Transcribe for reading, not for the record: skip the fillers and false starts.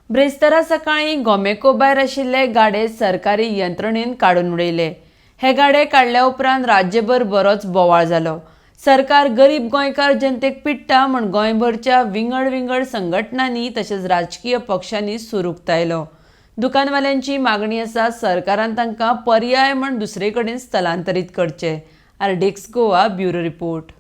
ब्रेस्तारा सकाळी गोमेको भायर आशिल्ले गाडे सरकारी यंत्रणेन काडून उडयले। हे गाडे काडल्या उपरांत राज्यभर बरोच बोवाळ जालो। सरकार गरीब गोंयकार जनतेक पिट्टा म्हण गोंयभरच्या विंगड संघटनांनी तशेंच राजकीय पक्षांनी सूर उक्तायलो। दुकानवाल्यांची मागणी आसा सरकारान तांकां पर्याय म्हण दुसरे कडेन स्थलांतरीत करचे। RDXGOA bureau report.